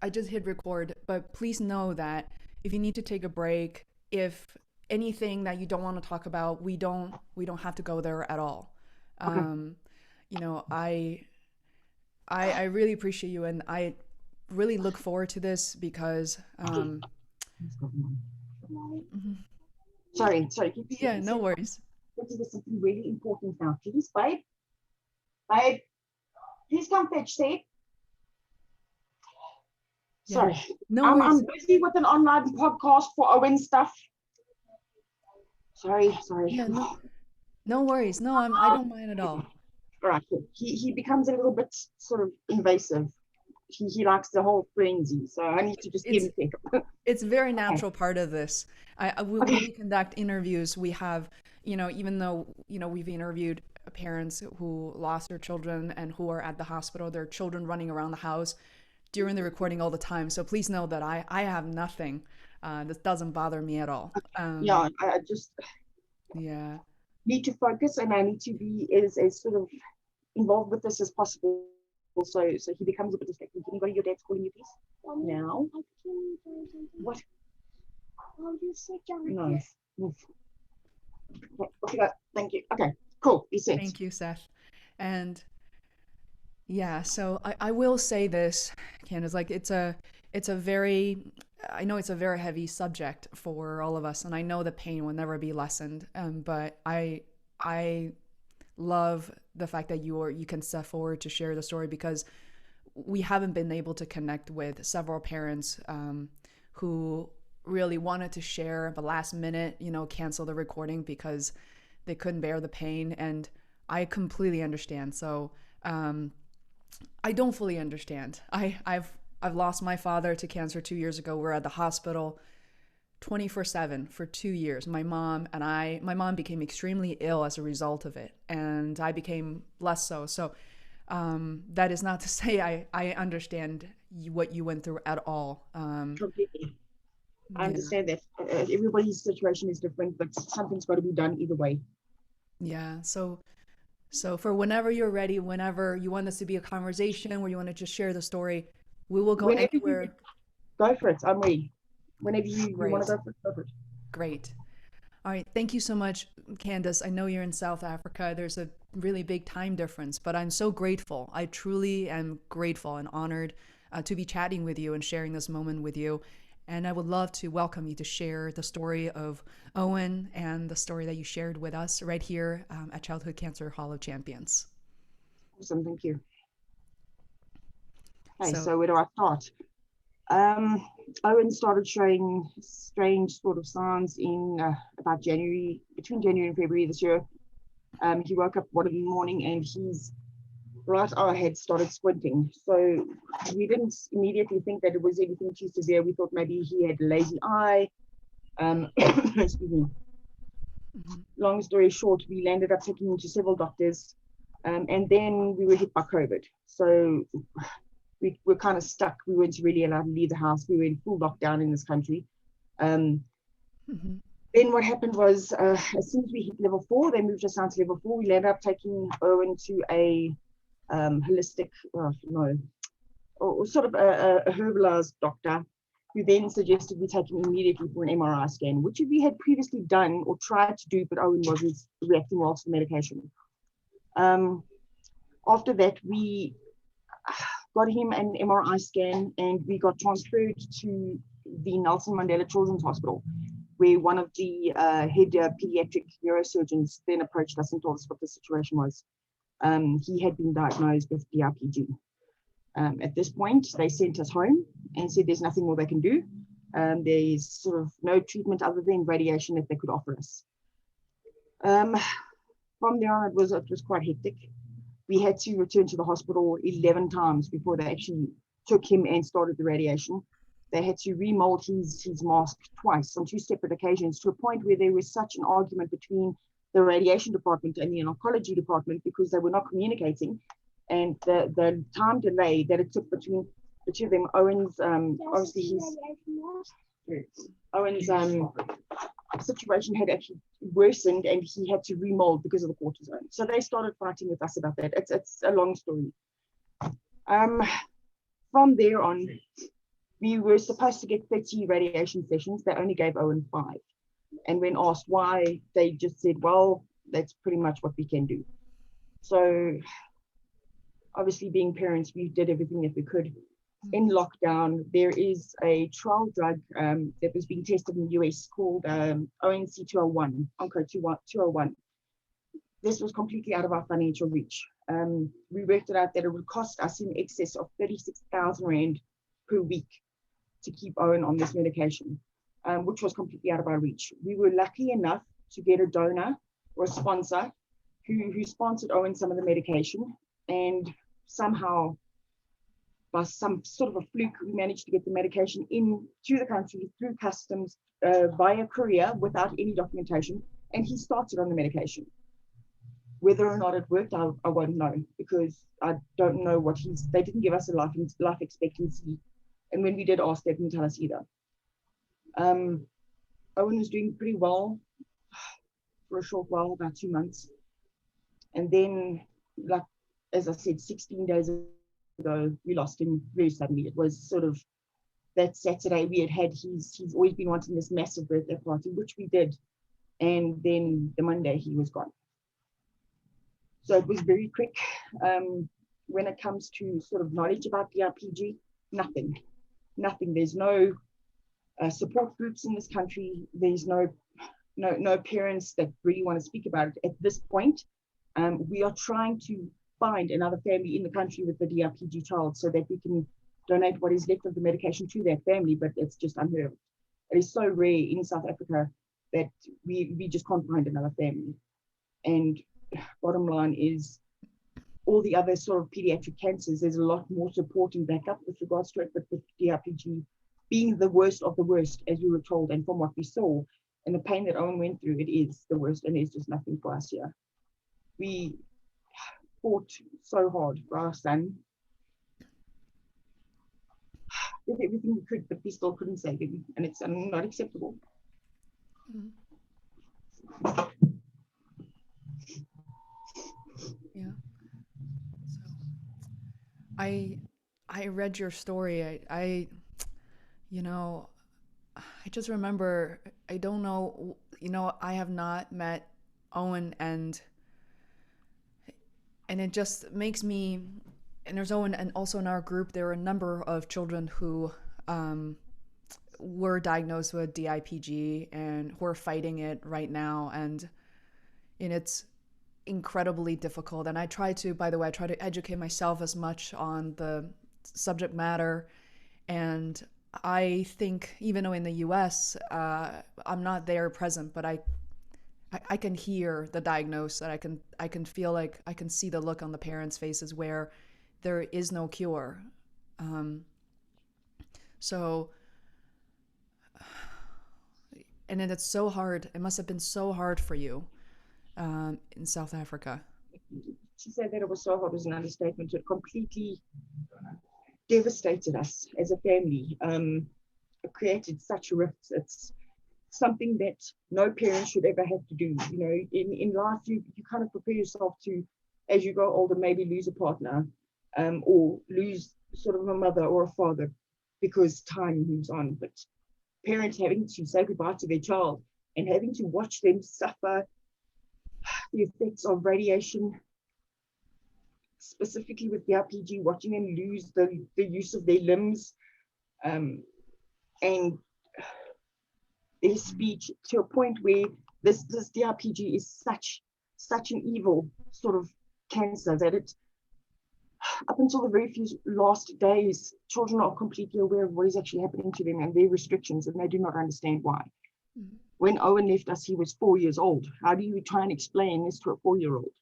I just hit record, but please know that if you need to take a break, if anything that you don't want to talk about, we don't have to go there at all. Okay. Um, you know, I really appreciate you, and I really look forward to this because mhm. Sorry. Give me Yeah, a no second. worries. This is something really important now. Please, babe, please come fetch Seth. Yeah, Sorry. no I'm worries. busy with an online podcast for Owen stuff. Sorry. Yeah, no worries. No, I don't mind at all. All right, cool. He becomes a little bit sort of invasive. He likes the whole frenzy, so I need to just give It's him a second. it's a very Okay. natural part of this. When we Okay. conduct interviews, we have, even though, we've interviewed parents who lost their children and who are at the hospital, their children running around the house during the recording all the time. So please know that I have nothing. This doesn't bother me at all. Yeah, I just Yeah. need to focus and I need to be as sort of involved with this as possible. So he becomes a bit distracted. Can you go to your dad's calling you, please? Now? What? No. Okay, thank you. Okay, cool. He said. Thank you, Seth. And yeah, so I will say this, Candace, like it's a very I know it's a very heavy subject for all of us, and I know the pain will never be lessened. But I love the fact that you can step forward to share the story because we haven't been able to connect with several parents who really wanted to share, but last minute, cancel the recording because they couldn't bear the pain, and I completely understand. So I don't fully understand. I've lost my father to cancer 2 years ago. We're at the hospital 24/7 for 2 years. My mom became extremely ill as a result of it, and I became less so. So that is not to say I understand what you went through at all. Completely. I Yeah, understand that everybody's situation is different, but something's got to be done either way. yeah. So for whenever you're ready, whenever you want this to be a conversation where you want to just share the story, we will go Whenever you anywhere. go for it, I'm ready. Whenever you want to Great, go for it, go for it. great. All right, thank you so much, Candace. I know you're in South Africa. There's a really big time difference, but I'm so grateful. I truly am grateful and honored to be chatting with you and sharing this moment with you. And I would love to welcome you to share the story of Owen and the story that you shared with us right here at Childhood Cancer Hall of Champions. Awesome, thank you. Okay, So, so where do I start? Um, Owen started showing strange sort of signs in about January, between January and February this year. He woke up one morning and his right eye had started squinting. So we didn't immediately think that it was anything too severe. We thought maybe he had a lazy eye. Excuse me. mhm. Long story short, we landed up taking him to several doctors. And then we were hit by COVID. So we were kind of stuck. We weren't really allowed to leave the house. We were in full lockdown in this country. Um, Mhm. then what happened was, as soon as we hit level 4, they moved us down to level 4. We ended up taking Owen to a holistic, no, or sort of a herbalized doctor who then suggested we take him immediately for an MRI scan, which we had previously done or tried to do, but Owen wasn't reacting well to the medication. Um, After that, we got him an MRI scan and we got transferred to the Nelson Mandela Children's Hospital, where one of the head pediatric neurosurgeons then approached us and told us what the situation was. He had been diagnosed with DIPG. At this point, they sent us home and said there's nothing more they can do. There's sort of no treatment other than radiation that they could offer us. Um, from there on, it was quite hectic. We had to return to the hospital 11 times before they actually took him and started the radiation. They had to remold his mask twice on two separate occasions to a point where there was such an argument between the radiation department and the oncology department because they were not communicating. And the time delay that it took between the two of them, obviously Owen's situation had actually worsened and he had to remold because of the cortisone. So they started fighting with us about that. It's a long story. Um, from there on, we were supposed to get 30 radiation sessions. They only gave Owen 5. And when asked why, they just said, well, that's pretty much what we can do. So obviously, being parents, we did everything that we could. In lockdown, there is a trial drug that was being tested in the US called ONC201, Onco201. This was completely out of our financial reach. We worked it out that it would cost us in excess of 36,000 Rand per week to keep Owen on this medication, which was completely out of our reach. We were lucky enough to get a donor or a sponsor who sponsored Owen some of the medication, and somehow, by some sort of a fluke, we managed to get the medication in to the country through customs via courier without any documentation, and he started on the medication. Whether or not it worked, I won't know, because I don't know what they didn't give us a life expectancy, and when we did ask, they didn't tell us either. Owen was doing pretty well for a short while, about 2 months, and then, like as I said, 16 days ago, we lost him very suddenly. It was sort of that Saturday we had he's always been wanting this massive birthday party, which we did, and then the Monday he was gone. So it was very quick. When it comes to sort of knowledge about DIPG, nothing. There's no support groups in this country. There's no parents that really want to speak about it at this point. We are trying to find another family in the country with the DIPG child so that we can donate what is left of the medication to that family, but it's just unheard of. It is so rare in South Africa that we just can't find another family. And bottom line is, all the other sort of pediatric cancers, there's a lot more support and backup with regards to it, but with DIPG being the worst of the worst, as we were told, and from what we saw, and the pain that Owen went through, it is the worst, and there's just nothing for us here. We fought so hard for our son. Did everything we could, but we still couldn't save him, and it's not acceptable. Yeah. So I read your story. I just remember, I don't know, I have not met Owen, and it just makes me, and there's Owen, and also in our group there are a number of children who were diagnosed with DIPG and who are fighting it right now, and it's incredibly difficult. And I try to educate myself as much on the subject matter, and I think, even though in the US I'm not there present, but I can hear the diagnosis, and I can feel like I can see the look on the parents' faces where there is no cure. And then it's so hard. It must have been so hard for you in South Africa. To say that it was so hard was an understatement. It completely devastated us as a family. It created such rifts. It's something that no parent should ever have to do. In life, you kind of prepare yourself to, as you grow older, maybe lose a partner, or lose sort of a mother or a father, because time moves on. But parents having to say goodbye to their child and having to watch them suffer the effects of radiation, specifically with the DIPG, watching them lose the use of their limbs, and their speech, to a point where this DIPG is such an evil sort of cancer that it, up until the very few last days, children are completely aware of what is actually happening to them and their restrictions, and they do not understand why. When Owen left us, he was 4 years old. How do you try and explain this to a 4-year-old?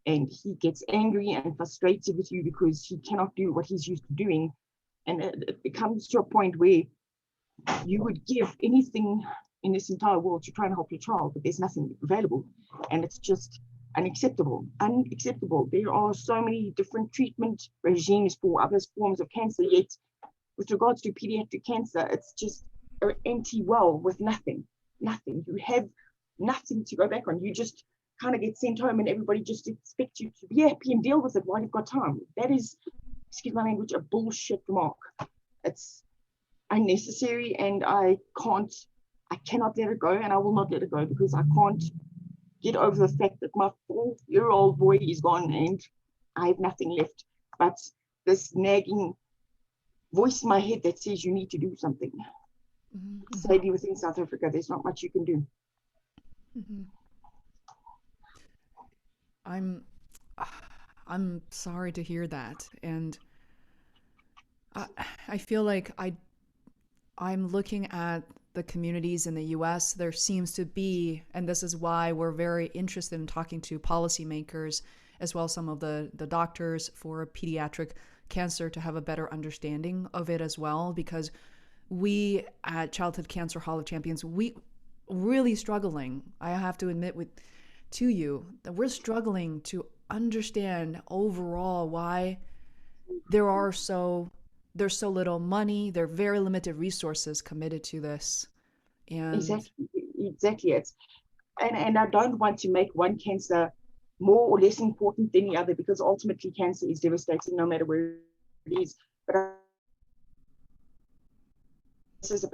And he gets angry and frustrated with you because he cannot do what he's used to doing. And it becomes to a point where you would give anything in this entire world to try and help your child, but there's nothing available. And it's just unacceptable. There are so many different treatment regimes for other forms of cancer, yet with regards to pediatric cancer, it's just an empty well with nothing. You have nothing to go back on. You just kind of get sent home, and everybody just expects you to be happy and deal with it while you've got time. That is excuse my language, a bullshit remark. It's unnecessary, and I cannot let it go, and I will not let it go, because I can't get over the fact that my 4-year-old boy is gone and I have nothing left but this nagging voice in my head that says you need to do something. Mm-hmm. Sadly, within South Africa, there's not much you can do. Mm-hmm. I'm sorry to hear that, and I feel like I'm looking at the communities in the US. There seems to be, and this is why we're very interested in talking to policymakers as well as some of the doctors for pediatric cancer to have a better understanding of it as well, because we at Childhood Cancer Hall of Champions, we really struggling, I have to admit to you, that we're struggling to understand overall why there's so little money, there are very limited resources committed to this. And exactly. And I don't want to make one cancer more or less important than the other, because ultimately cancer is devastating no matter where it is. But this is a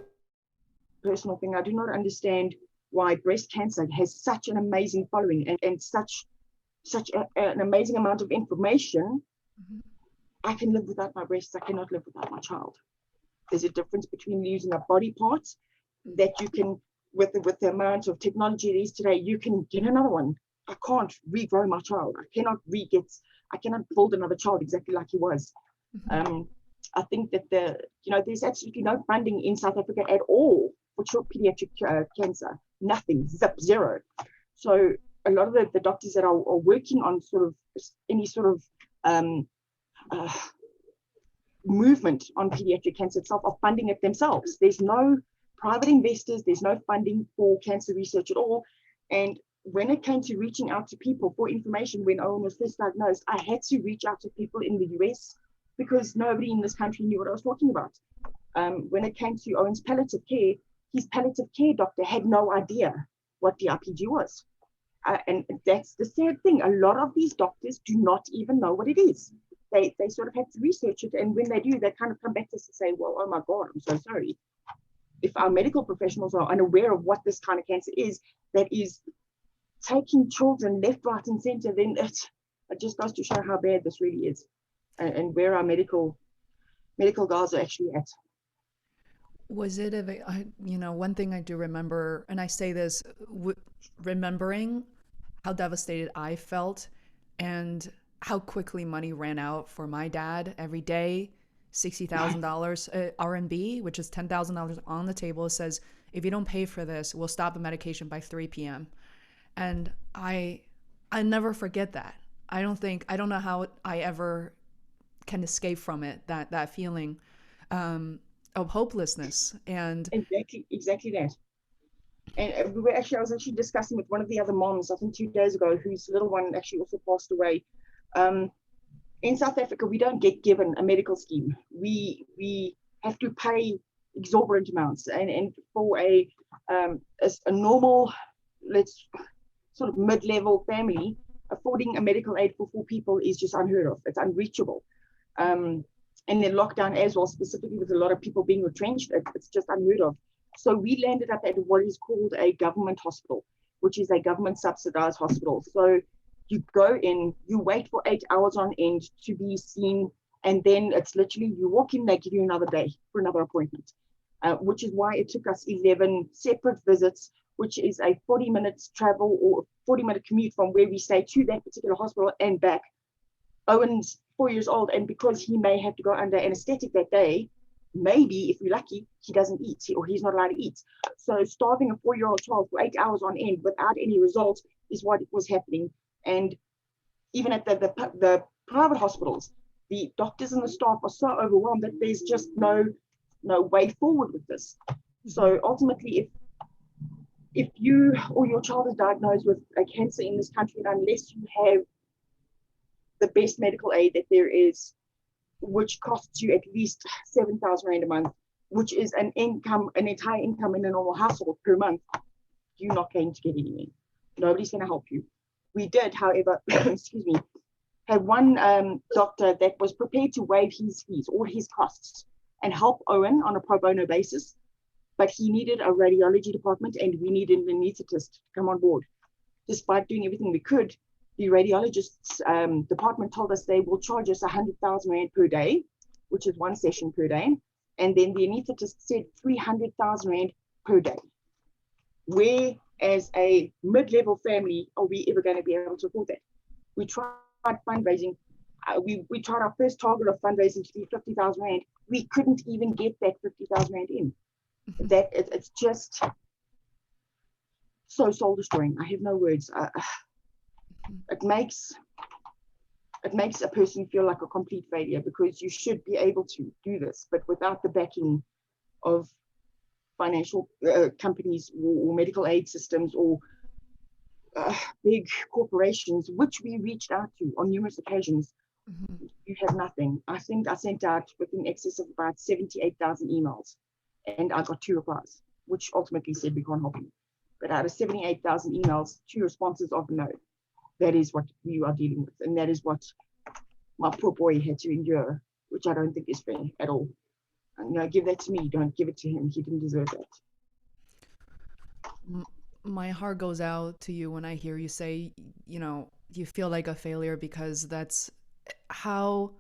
personal thing. I do not understand why breast cancer has such an amazing following and such an amazing amount of information. Mm-hmm. I can live without my breasts. I cannot live without my child. There's a difference between losing a body part that you can, with the amount of technology it is today, you can get another one. I can't regrow my child. I cannot build another child exactly like he was. Mm-hmm. I think that there's absolutely no funding in South Africa at all for pediatric cancer. Nothing, zero. So a lot of the doctors that are working on sort of any sort of movement on pediatric cancer itself are funding it themselves. There's no private investors, there's no funding for cancer research at all. And when it came to reaching out to people for information, when Owen was first diagnosed, I had to reach out to people in the US because nobody in this country knew what I was talking about. When it came to Owen's palliative care, his palliative care doctor had no idea what DIPG was. And that's the sad thing. A lot of these doctors do not even know what it is. They sort of have to research it, and when they do, they kind of come back to us and say, well, oh my God, I'm so sorry. If our medical professionals are unaware of what this kind of cancer is, that is taking children left, right, and center, then it just goes to show how bad this really is, and where our medical guys are actually at. Was it one thing I do remember, and I say this remembering how devastated I felt and how quickly money ran out for my dad every day. $60,000 RMB, which is $10,000 on the table. It says, if you don't pay for this, we'll stop the medication by 3 p.m. And I never forget that. I don't know how I ever can escape from it, that feeling of hopelessness. And exactly that. And I was actually discussing with one of the other moms, I think 2 days ago, whose little one actually also passed away. In South Africa, we don't get given a medical scheme. We have to pay exorbitant amounts, and for a normal, let's sort of mid-level family, affording a medical aid for 4 people is just unheard of. It's unreachable. And then lockdown as well, specifically with a lot of people being retrenched, it's just unheard of. So we landed up at what is called a government hospital, which is a government subsidized hospital. So you go in, you wait for 8 hours on end to be seen, and then it's literally you walk in, they give you another day for another appointment, which is why it took us 11 separate visits, which is a 40 minutes travel or 40-minute commute from where we stay to that particular hospital and back. Owen's 4 years old, and because he may have to go under anesthetic that day, maybe if we're lucky, he doesn't eat or he's not allowed to eat. So starving a 4-year-old child for 8 hours on end without any results is what was happening. And even at the private hospitals, the doctors and the staff are so overwhelmed that there's just no way forward with this. So ultimately, if you or your child is diagnosed with a cancer in this country, and unless you have the best medical aid that there is, which costs you at least 7,000 Rand a month, which is an entire income in a normal household per month, you're not going to get anywhere. Nobody's going to help you. We did, however, excuse me, had one doctor that was prepared to waive his fees, all his costs, and help Owen on a pro bono basis. But he needed a radiology department, and we needed an anesthetist to come on board. Despite doing everything we could, the radiologists department told us they will charge us 100,000 rand per day, which is one session per day. And then the anesthetist said 300,000 rand per day. Where, as a mid-level family, are we ever going to be able to afford that? We tried fundraising. We tried our first target of fundraising to be 50,000 rand. We couldn't even get that 50,000 rand in. That it's just so soul destroying. I have no words. It makes a person feel like a complete failure, because you should be able to do this, but without the backing of financial companies or medical aid systems or big corporations, which we reached out to on numerous occasions, you have nothing. I think I sent out within excess of about 78,000 emails, and I got 2 replies, which ultimately said we can't help you. But out of 78,000 emails, 2 responses of no. That is what we are dealing with, and that is what my poor boy had to endure, which I don't think is fair at all. And, give that to me. Don't give it to him. He didn't deserve that. My heart goes out to you when I hear you say, you feel like a failure, because that's how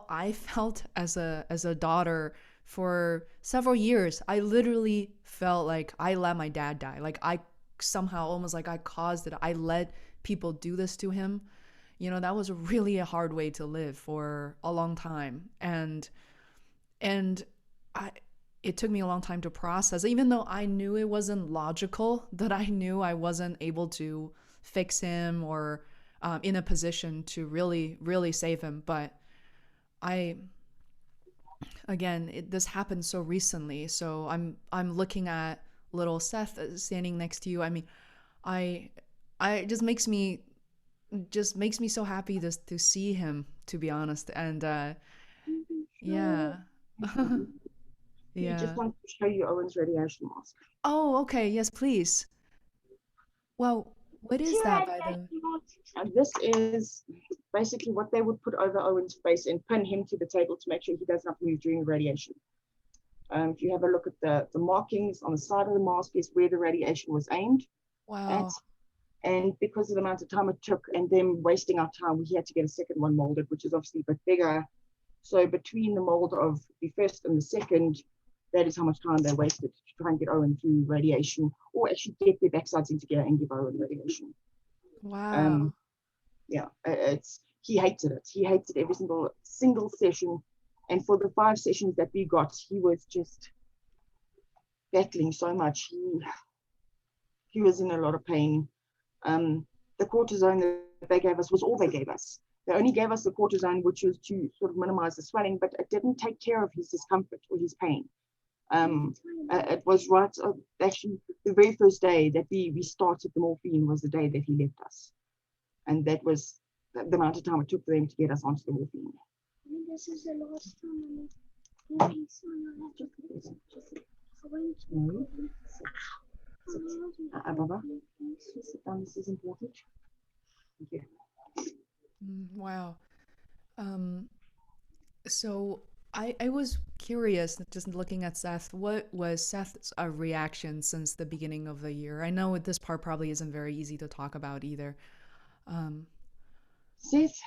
I felt as a daughter for several years. I literally felt like I let my dad die. Like I somehow almost like I caused it. I let people do this to him. That was really a hard way to live for a long time. And it took me a long time to process, even though I knew it wasn't logical, that I knew I wasn't able to fix him or in a position to really, really save him. But this happened so recently. So I'm looking at little Seth standing next to you. I mean, it just makes me so happy to see him, to be honest. And yeah. We Yeah. just want to show you Owen's radiation mask. Oh, okay. Yes, please. Well, what is that by the... And this is basically what they would put over Owen's face and pin him to the table to make sure he does not move during radiation. If you have a look at the markings on the side of the mask, is where the radiation was aimed Wow. at. And because of the amount of time it took and them wasting our time, we had to get a second one molded, which is obviously a bit bigger. So between the mold of the first and the second, that is how much time they wasted to try and get Owen through radiation, or actually get their backsides into gear and give Owen radiation. Wow. Yeah, he hated it. He hated every single session. And for the 5 sessions that we got, he was just battling so much. He was in a lot of pain. The cortisone that they gave us was all they gave us. They only gave us the cortisone, which was to sort of minimize the swelling, but it didn't take care of his discomfort or his pain. It was right, actually, the very first day that we started the morphine was the day that he left us. And that was the amount of time it took for them to get us onto the morphine. This is the last time I'm Baba, sit down, this is important. Thank you. Wow. So I was curious, just looking at Seth, what was Seth's reaction since the beginning of the year? I know this part probably isn't very easy to talk about either. Seth,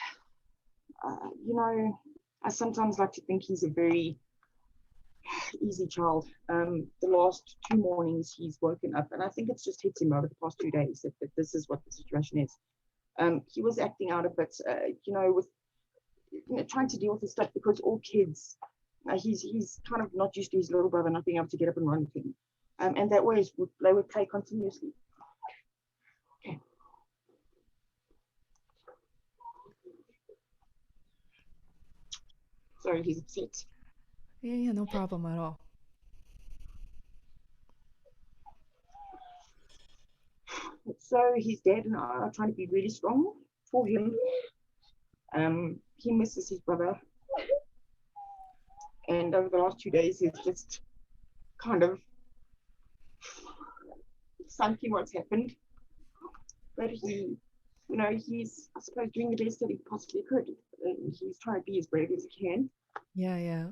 I sometimes like to think he's a very easy child. The last 2 mornings he's woken up, and I think it's just hit him over the past 2 days that this is what the situation is. He was acting out a bit, with trying to deal with his stuff, because all kids, he's kind of not used to his little brother not being able to get up and run with him. And that way they would play continuously. Okay. Sorry, he's upset. Yeah, no problem at all. So his dad and I are trying to be really strong for him. He misses his brother. And over the last 2 days, he's just kind of sunk in what's happened. But he you know, he's, I suppose, doing the best that he possibly could. He's trying to be as brave as he can, Yeah.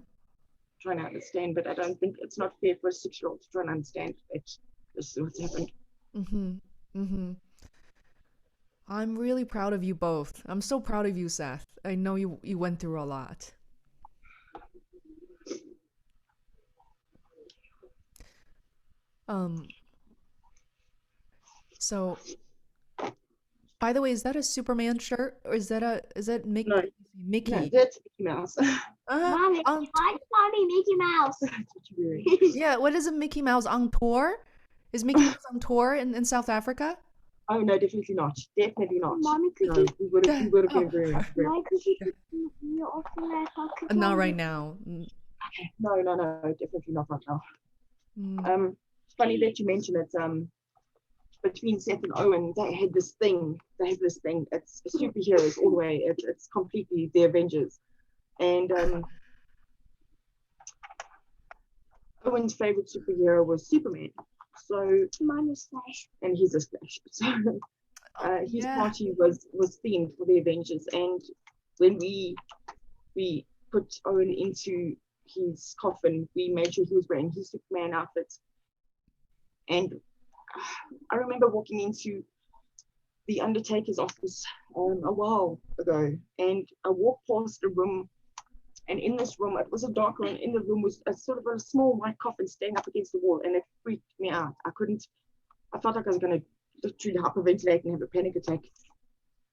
trying to understand, but I don't think it's not fair for a 6-year-old to try and understand that this is what's happened. Mm-hmm. I'm really proud of you both. I'm so proud of you, Seth. I know you went through a lot. Um, so by the way, is that a Superman shirt or is that No, Mickey? that's Mickey Mouse. Mommy, why Mommy Mickey Mouse? That's what you're wearing. Yeah, what is a Mickey Mouse on tour? Is Mickey Mouse on tour in South Africa? Oh no, definitely not. Definitely not. Mommy, could No, we would have Oh, been very. why could you offer that pocket? not right now. No, definitely not right now. Mm. It's funny that you mention it. Between Seth and Owen, they have this thing. It's superheroes all the way. It's completely the Avengers. And Owen's favorite superhero was Superman. So Mine was Flash. and he's a Flash. So his Yeah. party was themed for the Avengers. And when we put Owen into his coffin, we made sure he was wearing his Superman outfit. And I remember walking into the Undertaker's office a while ago, and I walked past a room, and in this room, it was a dark room, in the room was a sort of a small white coffin staying up against the wall, and it freaked me out. I felt like I was going to literally hyperventilate and have a panic attack.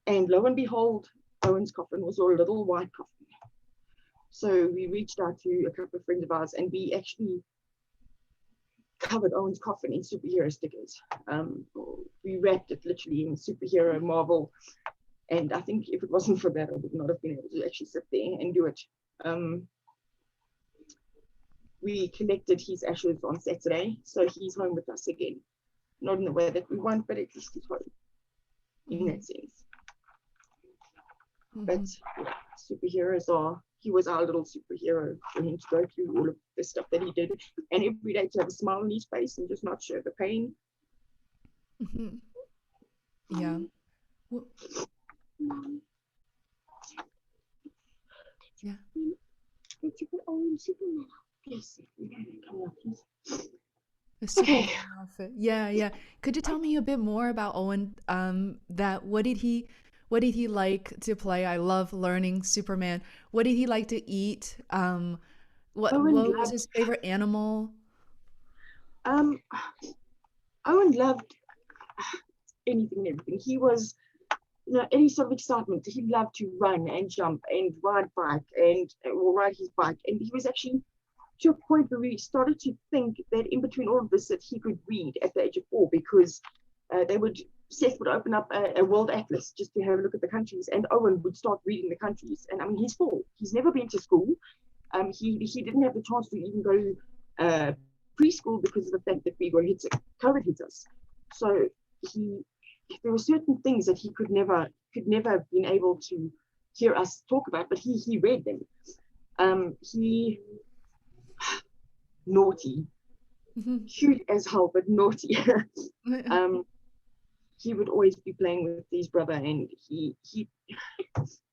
And lo and behold, Owen's coffin was a little white coffin. So we reached out to a couple of friends of ours, and we actually covered Owen's coffin in superhero stickers. We wrapped it literally in superhero Marvel, and I think if it wasn't for that, I would not have been able to actually sit there and do it. We collected his ashes on Saturday, so he's home with us again. Not in the way that we want, but at least he's home in that sense. But yeah, superheroes are, he was our little superhero for him to go through all of the stuff that he did, and every day to have a smile on his face and just not show the pain. Yeah. Yeah. Did you put Owen Superman? Yes. Come on, please. The Superman outfit. Yeah. Could you tell me a bit more about Owen? What did he like to play? I love learning Superman. What did he like to eat? What was his favorite animal? Owen loved anything and everything. He was, any sort of excitement. He loved to run and jump and ride his bike. And he was actually to a point where we started to think that in between all of this that he could read at the age of 4, because Seth would open up a world atlas just to have a look at the countries, and Owen would start reading the countries. And I mean, he's 4. He's never been to school. He didn't have the chance to even go preschool because of the fact that COVID hit us. So there were certain things that he could never have been able to hear us talk about, but he read them. He naughty, cute as hell, but naughty. He would always be playing with his brother, and he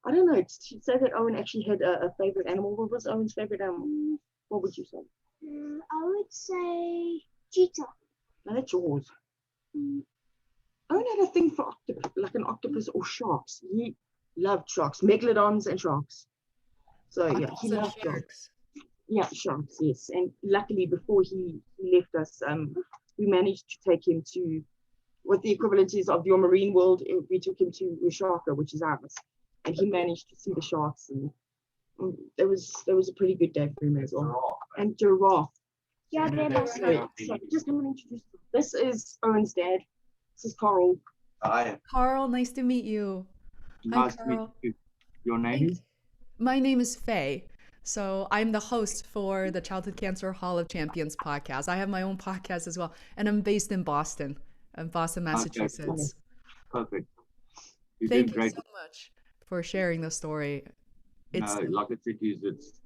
I don't know, to say that Owen actually had a favorite animal. What was Owen's favorite animal? What would you say? I would say cheetah. No, that's yours. Owen had a thing for like an octopus or sharks. He loved sharks, megalodons and sharks. So yeah, he loved sharks. Yeah, sharks, yes. And luckily, before he left us, we managed to take him to what the equivalent is of your marine world. We took him to Ushaka, which is ours, and he managed to see the sharks, and there was a pretty good day for him as well. And giraffe. Yeah, So just come and introduce them. This is Owen's dad. This is Carl. Hi. Carl, nice to meet you. Nice to meet you. Your name is? My name is Faye. So I'm the host for the Childhood Cancer Hall of Champions podcast. I have my own podcast as well, and I'm based in Boston, Massachusetts. Okay. Perfect. Thank you so much for sharing the story. Like I said, it's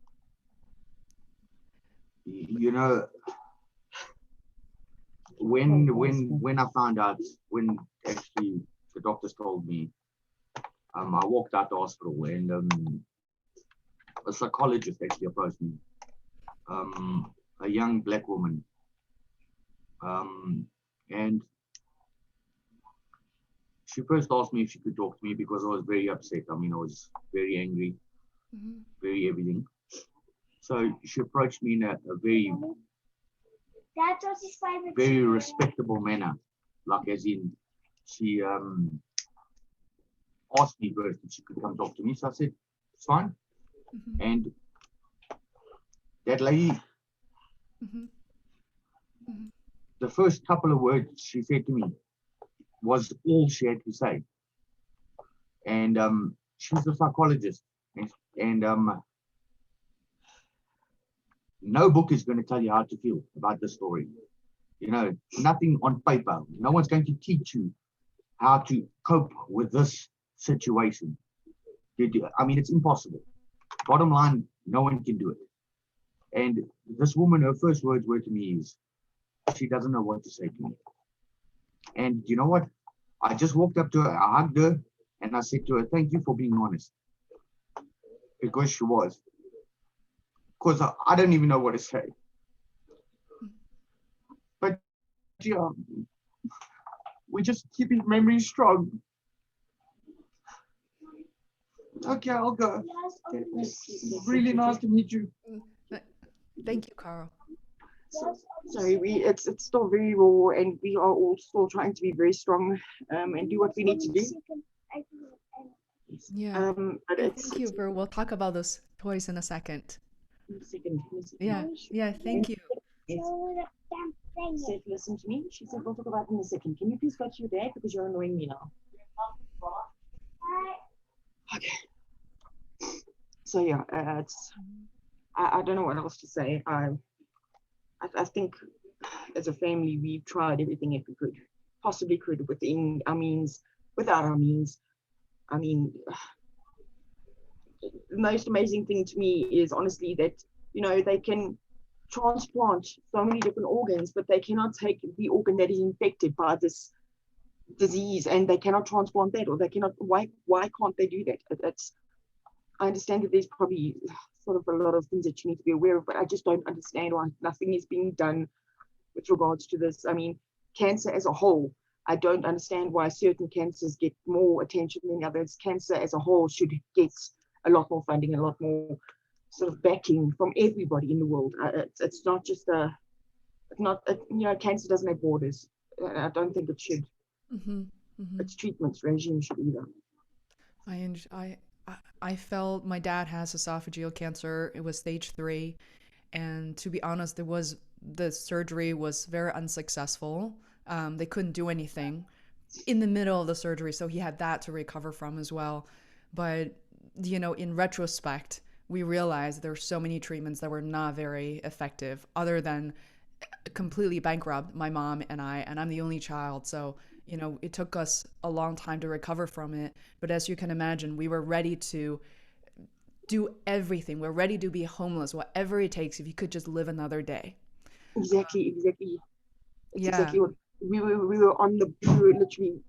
when I found out, when actually the doctors told me I walked out the hospital and a psychologist actually approached me, a young black woman, and she first asked me if she could talk to me because I was very upset. I mean, I was very angry, very everything. So she approached me in a very, That was his favorite. very respectable manner, like as in she asked me first if she could come talk to me. So I said, it's fine. And that lady, the first couple of words she said to me was all she had to say. And she's a psychologist, and no book is going to tell you how to feel about this story. You know, nothing on paper. No one's going to teach you how to cope with this situation. I mean, it's impossible. Bottom line, no one can do it. And this woman, her first words were to me is, she doesn't know what to say to me. And you know what? I just walked up to her, I hugged her, and I said to her, thank you for being honest. Because she was. Because I don't even know what to say. But yeah, we just keep his memory strong. Okay, I'll go. Really nice to meet you. Thank you, Carl. So it's still very raw, and we are all still trying to be very strong and do what we need to do. Yeah. But Thank you, Ver. We'll talk about those toys in a second. Second. Yeah, thank you. Seth, listen to me. She said we'll talk about it in a second. Can you please go to your dad because you're annoying me now? Okay. So yeah, it's I don't know what else to say. I think as a family we've tried everything that we could possibly could within our means, without our means. I mean, the most amazing thing to me is honestly that, you know, they can transplant so many different organs, but they cannot take the organ that is infected by this disease, and they cannot transplant that, or they cannot. Why can't they do that? I understand that there's probably sort of a lot of things that you need to be aware of, but I just don't understand why nothing is being done with regards to this. I mean, cancer as a whole, I don't understand why certain cancers get more attention than others. Cancer as a whole should get a lot more funding, a lot more sort of backing from everybody in the world. It's not just cancer doesn't have borders. I don't think it should. Its treatments regime should either. I felt my dad has esophageal cancer. It was stage 3, and to be honest, the surgery was very unsuccessful. They couldn't do anything in the middle of the surgery, so he had that to recover from as well. But you know, in retrospect, we realized there were so many treatments that were not very effective, other than completely bankrupt my mom and I, and I'm the only child, so you know, it took us a long time to recover from it. But as you can imagine, we were ready to do everything. We're ready to be homeless, whatever it takes, if you could just live another day. Exactly. It's Yeah. exactly what we were literally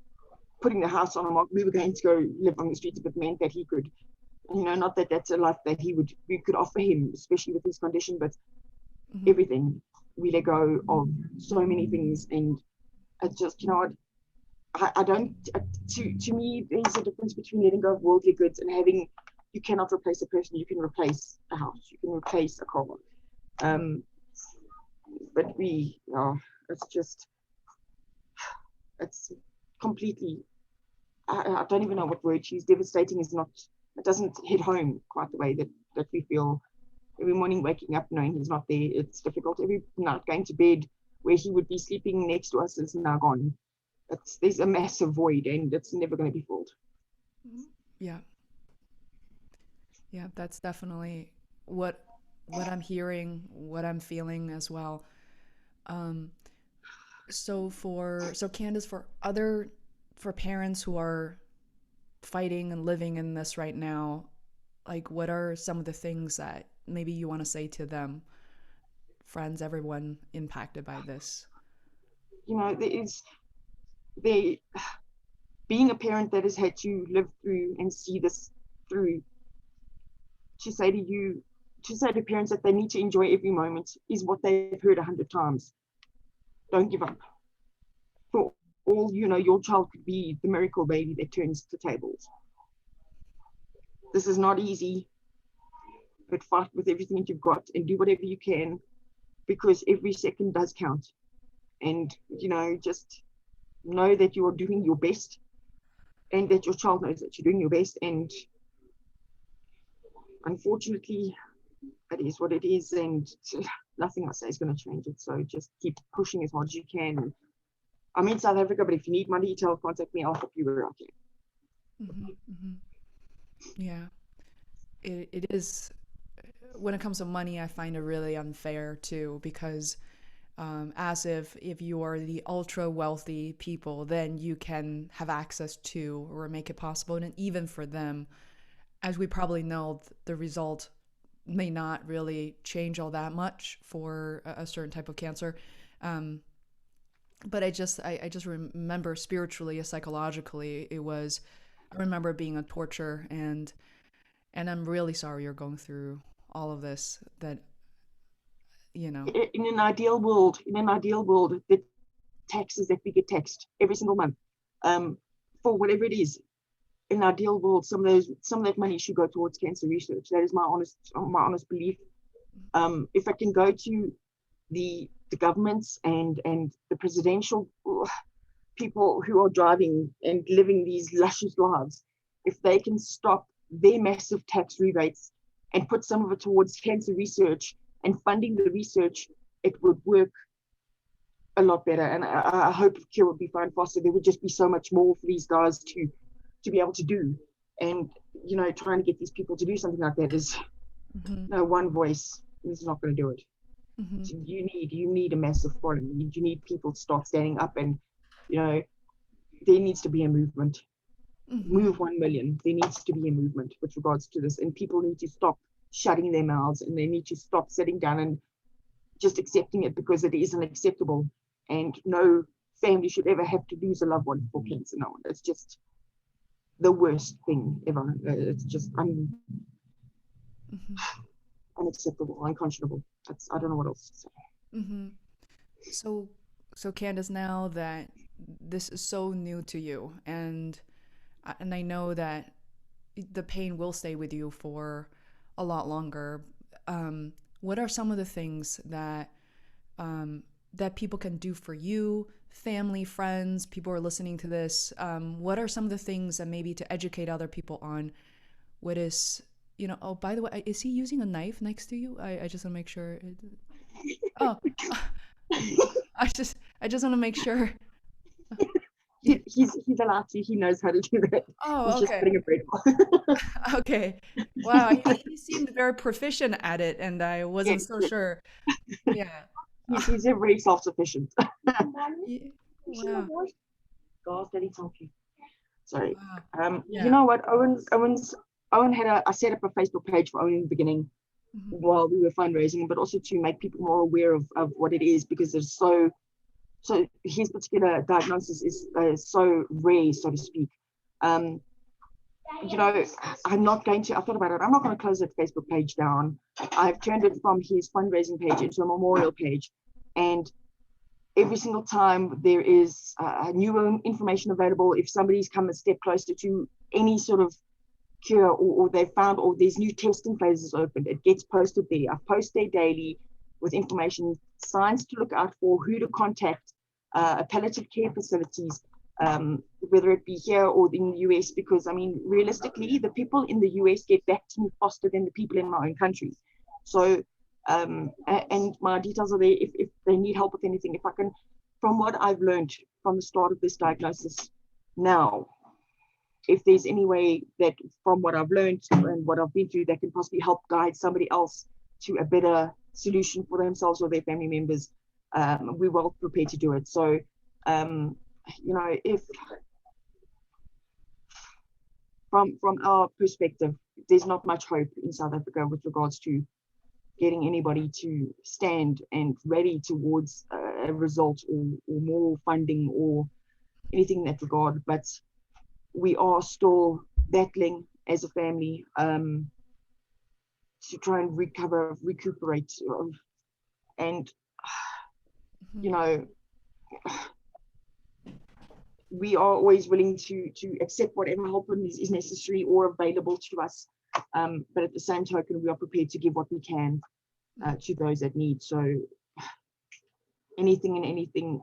putting the house on a mark. We were going to go live on the streets if it meant that he could, you know, not that that's a life that we could offer him, especially with his condition, but everything. We let go of so many things, and I just, you know what, I don't, to me, there's a difference between letting go of worldly goods and having, you cannot replace a person, you can replace a house, you can replace a car. But it's completely, I don't even know what word to use. Devastating is not, it doesn't hit home quite the way that we feel. Every morning waking up knowing he's not there, it's difficult. Every night going to bed where he would be sleeping next to us is now gone. There's a massive void, and it's never going to be filled. Yeah, that's definitely what I'm hearing, what I'm feeling as well. So Candice, for parents who are fighting and living in this right now, like, what are some of the things that maybe you want to say to them, friends, everyone impacted by this? You know, being a parent that has had to live through and see this through, to say to parents that they need to enjoy every moment is what they've heard 100 times. Don't give up. For all you know, your child could be the miracle baby that turns the tables. This is not easy, but fight with everything that you've got and do whatever you can, because every second does count. And, just know that you are doing your best and that your child knows that you're doing your best. And unfortunately, it is what it is, and nothing I say is going to change it. So just keep pushing as hard as you can. I'm in South Africa, but if you need my details, contact me. I'll help you where I can. Mm-hmm, mm-hmm. Yeah, it is. When it comes to money, I find it really unfair too, because as if you are the ultra wealthy people, then you can have access to or make it possible. And even for them, as we probably know, the result may not really change all that much for a certain type of cancer. But I just remember spiritually, psychologically, I remember being a torture, and I'm really sorry you're going through all of this. That, in an ideal world, the taxes that we get taxed every single month, for whatever it is, in an ideal world, some of that money should go towards cancer research. That is my honest belief. If I can go to the governments and the presidential people who are driving and living these luscious lives, if they can stop their massive tax rebates and put some of it towards cancer research and funding the research, it would work a lot better. And I hope cure would be found faster. There would just be so much more for these guys to be able to do. And, trying to get these people to do something like that is no one voice is not going to do it. Mm-hmm. So you need a massive following. You need people to start standing up, and there needs to be a movement. Mm-hmm. Move 1 million. There needs to be a movement with regards to this, and people need to stop shutting their mouths, and they need to stop sitting down and just accepting it because it is unacceptable. And no family should ever have to lose a loved one for cancer. No, it's just the worst thing ever. It's just unacceptable, unconscionable. I don't know what else to say. Mm-hmm. So Candice, now that this is so new to you, and I know that the pain will stay with you for a lot longer, what are some of the things that people can do for you, family, friends, people who are listening to this? What are some of the things that maybe to educate other people on what is, oh, by the way, is he using a knife next to you? I just want to make sure. Oh, I just want to make sure. He's a lassie. He knows how to do that. Oh, he's okay. Just putting a bread. Okay. Wow. He seemed very proficient at it, and I wasn't so sure. Yeah. He's very self-sufficient. Wow. Guys, daddy help you. Sorry. Wow. Yeah. You know what? Owen had I set up a Facebook page for Owen in the beginning while we were fundraising, but also to make people more aware of what it is, because there's so his particular diagnosis is so rare, so to speak. I'm not going to, I thought about it, I'm not going to close that Facebook page down. I've turned it from his fundraising page into a memorial page. And every single time there is new information available, if somebody's come a step closer to any sort of cure, or they've found, or there's new testing phases opened, it gets posted there. I post there daily with information, signs to look out for, who to contact, palliative care facilities, whether it be here or in the US, because realistically, the people in the US get back to me faster than the people in my own country. So, and my details are there if they need help with anything. If I can, from what I've learned from the start of this diagnosis now, if there's any way that from what I've learned and what I've been through that can possibly help guide somebody else to a better solution for themselves or their family members, we're well prepared to do it. So, if from our perspective, there's not much hope in South Africa with regards to getting anybody to stand and ready towards a result or more funding or anything in that regard. But we are still battling as a family to try and recuperate, and you know, we are always willing to accept whatever help is necessary or available to us, but at the same token, we are prepared to give what we can to those that need. So anything and everything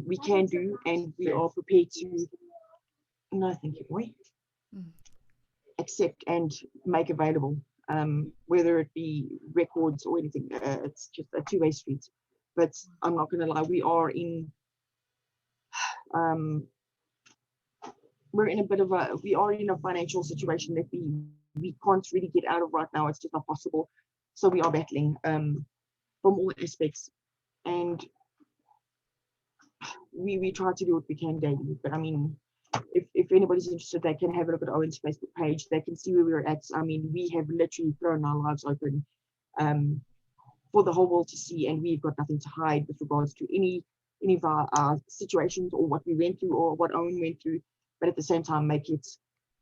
we can do, and we are prepared to. No, thank you, boy. Accept and make available, whether it be records or anything. It's just a two-way street. But I'm not going to lie, we're in a financial situation that we can't really get out of right now. It's just not possible. So we are battling from all aspects, and we try to do what we can daily. But I mean, if anybody's interested, they can have a look at Owen's Facebook page. They can see where we're at. I mean, we have literally thrown our lives open for the whole world to see, and we've got nothing to hide with regards to any of our situations or what we went through or what Owen went through, but at the same time make it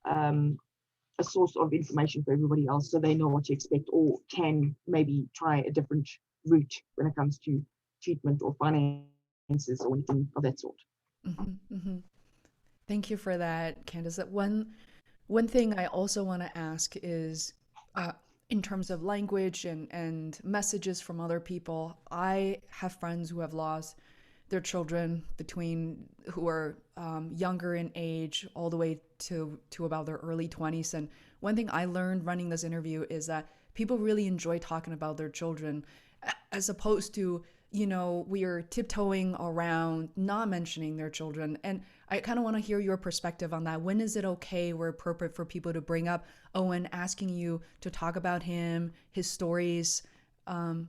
a source of information for everybody else, so they know what to expect or can maybe try a different route when it comes to treatment or finances or anything of that sort. Thank you for that, Candice. One thing I also want to ask is, in terms of language and messages from other people, I have friends who have lost their children who are younger in age all the way to about their early 20s. And one thing I learned running this interview is that people really enjoy talking about their children, as opposed to, we are tiptoeing around not mentioning their children. And I kind of want to hear your perspective on that. When is it okay or appropriate for people to bring up Owen, asking you to talk about him, his stories? You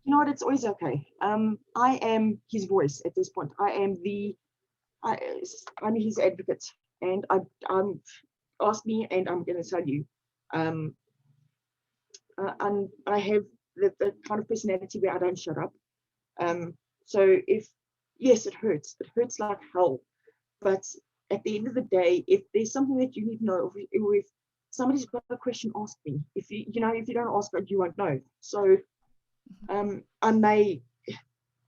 know what? It's always okay. I am his voice at this point. I'm his advocate, and I'm ask me, and I'm going to tell you. And I have the kind of personality where I don't shut up. So yes, it hurts like hell. But at the end of the day, if there's something that you need to know, if somebody's got a question, ask me. If you don't ask, you won't know. So I may,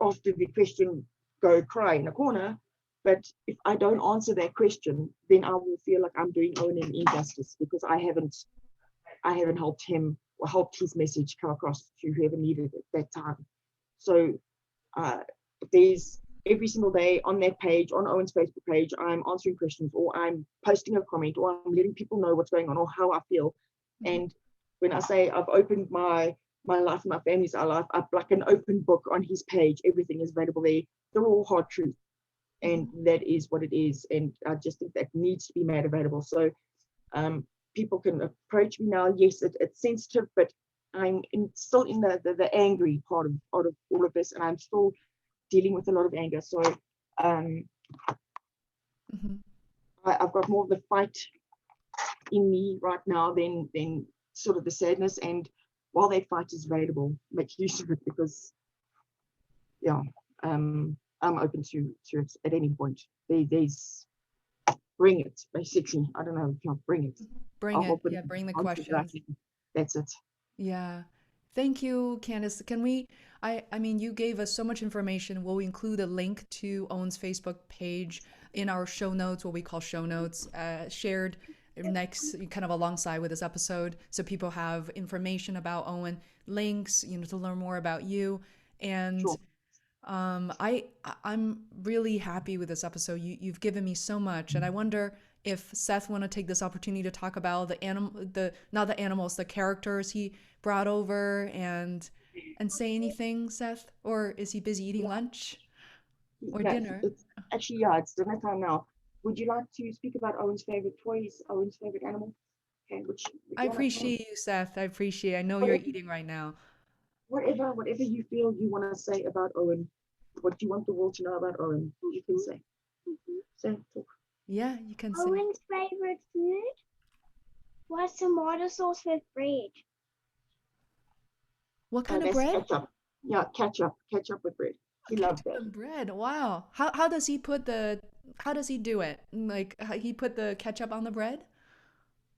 after the question, go cry in a corner, but if I don't answer that question, then I will feel like I'm doing Owen an injustice, because I haven't helped him or helped his message come across to whoever needed it at that time. So there's every single day on that page, on Owen's Facebook page, I'm answering questions, or I'm posting a comment, or I'm letting people know what's going on or how I feel. And when I say I've opened my life and my family's life up like an open book on his page, everything is available there. They're all hard truth, and that is what it is. And I just think that needs to be made available. So people can approach me now. Yes, it's sensitive, but I'm still in the angry part of all of this, and I'm still dealing with a lot of anger. So I've got more of the fight in me right now than sort of the sadness. And while that fight is available, make use of it, because I'm open to it at any point. There's bring it, basically. I don't know if you bring it. Bring the questions. That's it. Yeah. Thank you, Candice. Can we, I mean, you gave us so much information. We'll include a link to Owen's Facebook page in our show notes, what we call show notes, shared next, kind of alongside with this episode, so people have information about Owen, links, to learn more about you. And Sure. I'm really happy with this episode. You've given me so much, and I wonder if Seth want to take this opportunity to talk about the characters he brought over, and say anything, Seth, or is he busy eating lunch or dinner? It's actually, it's dinner time now. Would you like to speak about Owen's favorite toys, Owen's favorite animal? Okay, I appreciate you, Seth. I know you're eating right now. Whatever you feel you want to say about Owen, what you want the world to know about Owen, you can say. Say, talk. Yeah, you can say. Owen's favorite food was tomato sauce with bread. What kind of bread? Ketchup. Yeah, ketchup with bread. He loved that. And bread. Wow. How does he put the how does he do it? Like he put the ketchup on the bread?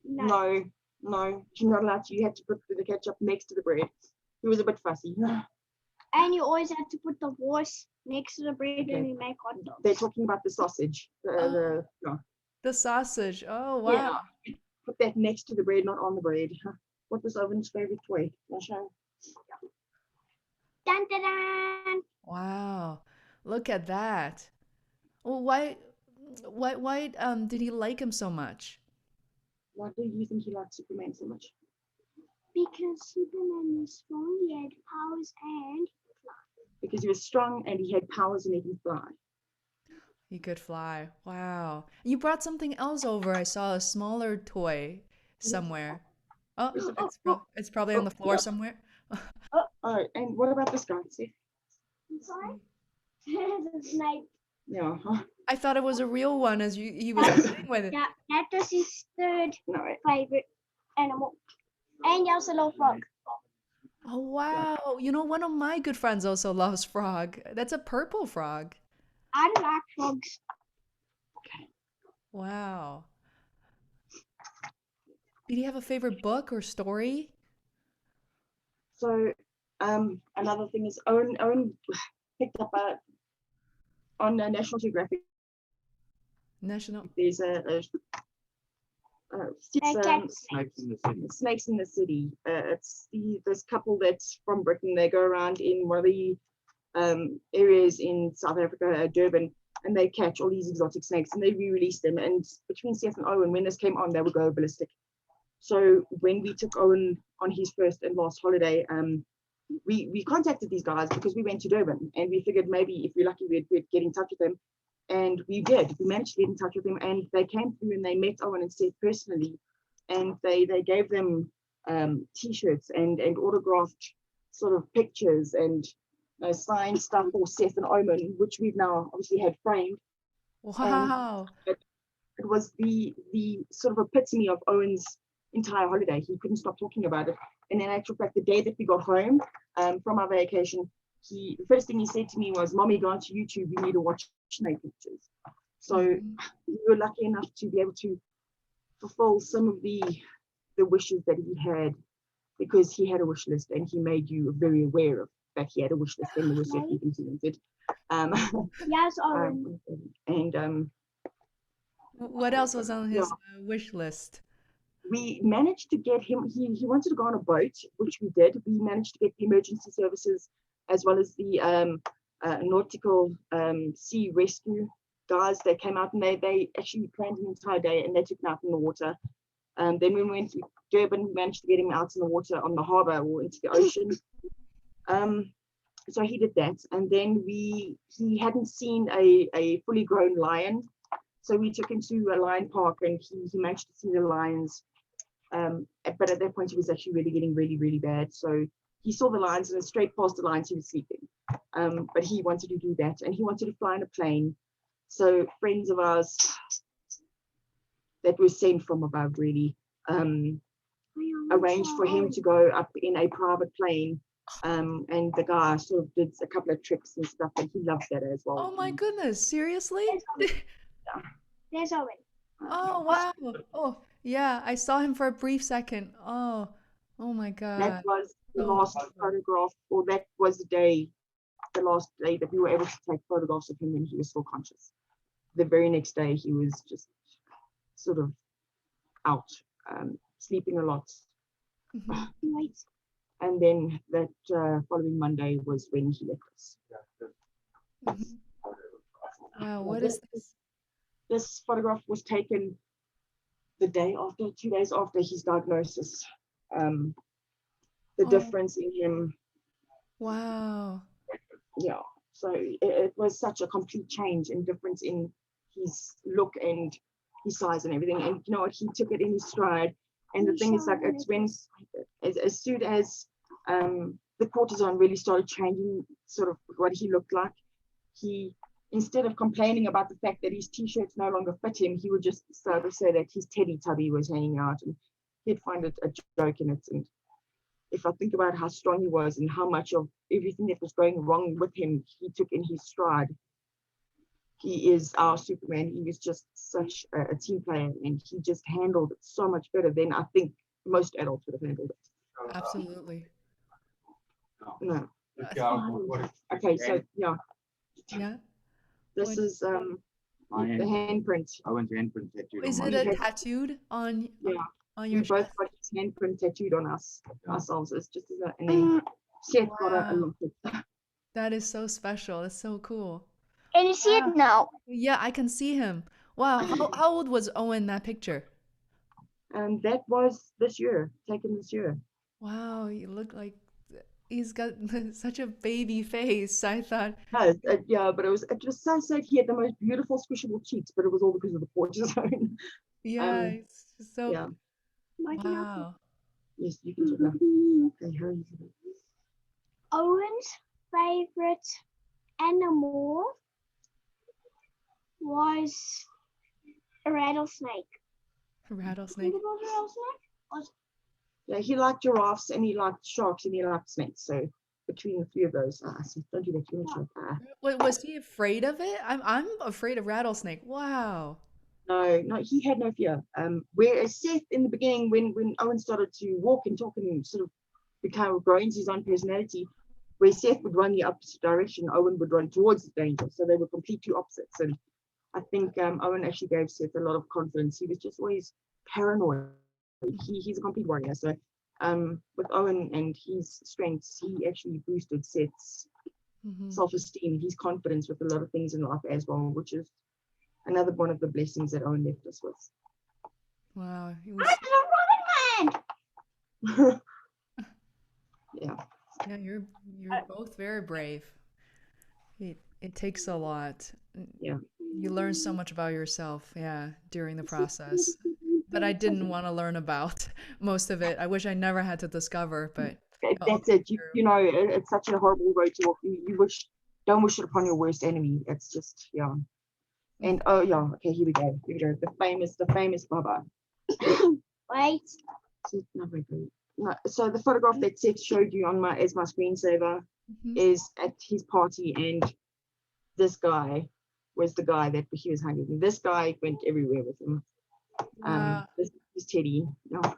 No. No, you're not allowed to. You had to put the ketchup next to the bread. He was a bit fussy. And you always had to put the horse next to the bread Okay. and you make hot dogs. They're talking about the sausage. The sausage. Oh, wow. Yeah. Put that next to the bread, not on the bread. What was Owen's favorite toy? Dun, dun, dun. Wow. Look at that. Well, why did he like him so much? Why do you think he liked Superman so much? Because Superman was strong, he had powers and Because he was strong and he had powers and he could fly. He could fly. Wow. You brought something else over. I saw a smaller toy somewhere. Oh, it's probably on the floor somewhere. Oh, and what about this guy? See? I'm sorry? The snake. Yeah. I thought it was a real one as he was playing with it. Yeah, that was his third No. favorite animal. And there's a little frog. Oh, wow. You know, one of my good friends also loves frog. That's a purple frog. I don't like frogs. Wow. Did he have a favorite book or story? So another thing is Owen picked up on National Geographic. National. There's Snakes in the city. Snakes in the City. It's this couple that's from Britain. They go around in one of the areas in South Africa, Durban, and they catch all these exotic snakes and they re-release them. And between Seth and Owen, when this came on, they would go ballistic. So when we took Owen on his first and last holiday, we contacted these guys because we went to Durban and we figured maybe if we're lucky we'd get in touch with them. And we did. We managed to get in touch with them and they came through and they met Owen and Seth personally. And they gave them T-shirts and autographed sort of pictures and signed stuff for Seth and Owen, which we've now obviously had framed. Wow. It was the sort of epitome of Owen's entire holiday. He couldn't stop talking about it. And in actual fact, the day that we got home from our vacation, the first thing he said to me was, "Mommy, go onto YouTube, you need to watch snake pictures." So we were lucky enough to be able to fulfill some of the wishes that he had, because he had a wish list and he made you very aware of that he had a wish list and there were certain things he wanted. Yes, Owen. And What else was on his wish list? we managed to get him, he wanted to go on a boat, which we did. We managed to get the emergency services as well as the nautical sea rescue guys that came out, and they actually planned an entire day and they took him out in the water. Then when we went to Durban, we managed to get him out in the water on the harbour or into the ocean. So he did that, and then he hadn't seen a fully grown lion, so we took him to a lion park and he managed to see the lions. But at that point he was actually really getting really bad, so he saw the lions and straight past the lions he was sleeping. But he wanted to do that and he wanted to fly in a plane. So friends of ours that were sent from above really arranged for him to go up in a private plane. And the guy sort of did a couple of trips and stuff, and he loves that as well. Oh my goodness, seriously? There's Owen. Oh wow. Oh yeah, I saw him for a brief second. Oh my God. That was the last photograph, or that was the last day that we were able to take photographs of him when he was still conscious. The very next day he was just sort of out, sleeping a lot. Wait. And then that following Monday was when he left us. Wow, what is this? This photograph was taken the day after, 2 days after his diagnosis. The difference in him. Wow. Yeah, so it was such a complete change and difference in his look and his size and everything. And you know what, he took it in his stride. And the thing is, like, it's when as soon as the cortisone really started changing sort of what he looked like, he, instead of complaining about the fact that his t-shirts no longer fit him, he would just sort of say that his teddy tubby was hanging out, and he'd find it a joke in it. And if I think about how strong he was and how much of everything that was going wrong with him he took in his stride, he is our Superman. He was just such a team player, and he just handled it so much better than I think most adults would have handled it. Absolutely. No. Uh, Okay, so yeah, Yeah. this What is My the handprint. Owen's handprint tattooed on is my it? We A had, tattooed on yeah, we your both chest? got his handprint tattooed on us ourselves. It's just and then Seth got a Wow. lot of That is so special. That's so cool. Can you see Wow. it now? Yeah, I can see him. Wow. How old was Owen in that picture? and that was this year, taken this year. Wow, you look like he's got such a baby face. I thought, No, yeah, but it was so sad. He had the most beautiful squishable cheeks, but it was all because of the cortisone. yeah, um, it's just so yeah, wow. yes, you can talk now. Okay, hurry. Owen's favorite animal was a rattlesnake. Think Rattlesnake. about a rattlesnake? Yeah, he liked giraffes and he liked sharks and he liked snakes. So between the three of those, I said, don't do that too much. Was he afraid of it? I'm afraid of rattlesnake. Wow. No, he had no fear. Whereas Seth in the beginning, when Owen started to walk and talk and sort of become growing into his own personality, where Seth would run the opposite direction, Owen would run towards the danger. So they were completely opposites. And I think Owen actually gave Seth a lot of confidence. He was just always paranoid. He's a complete warrior. So with Owen and his strengths, he actually boosted Seth's Hmm. self-esteem, his confidence with a lot of things in life as well, which is another one of the blessings that Owen left us with. Wow. He I was did a running man! Yeah. yeah, you're both very brave. It takes a lot. Yeah. You learn so much about yourself, yeah, during the process that I didn't want to learn about most of it. I wish I never had to discover, but it all That's came it. You, through. you know, it's such a horrible road to walk. You don't wish it upon your worst enemy. It's just, yeah. And oh yeah, okay, here we go. Here we go. The famous Baba. Wait. So, no, wait, wait. No, so the photograph that Seth showed you on my as my screensaver Mhm. is at his party, and this guy was the guy that he was hanging with. This guy went everywhere with him. Wow. This is Teddy. Oh,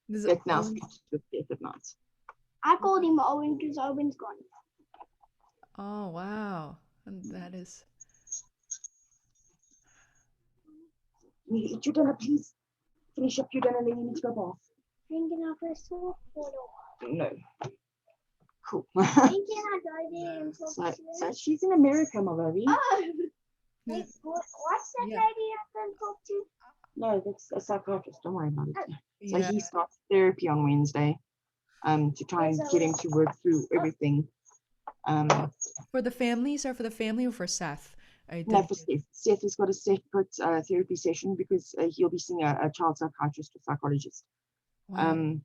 This is that now Owen. sleeps with Seth at night. I called him Owen because Owen's gone. Oh, wow. And that is You need to eat your dinner, please. Finish up your dinner, then you need to go bath. Thinking of a sword portal. No. Cool. Thinking I go there and talk so, to so her. she's in America, my baby. Oh! Yeah. Wait, what's that Yeah. lady I can talk to? No, that's a psychiatrist. Don't worry about it. So Yeah. he starts therapy on Wednesday. To try and get him to work through everything. For the families or for the family or for Seth? I No, didn't. for Seth. Seth has got a separate therapy session because he'll be seeing a child psychiatrist or psychologist. Wow.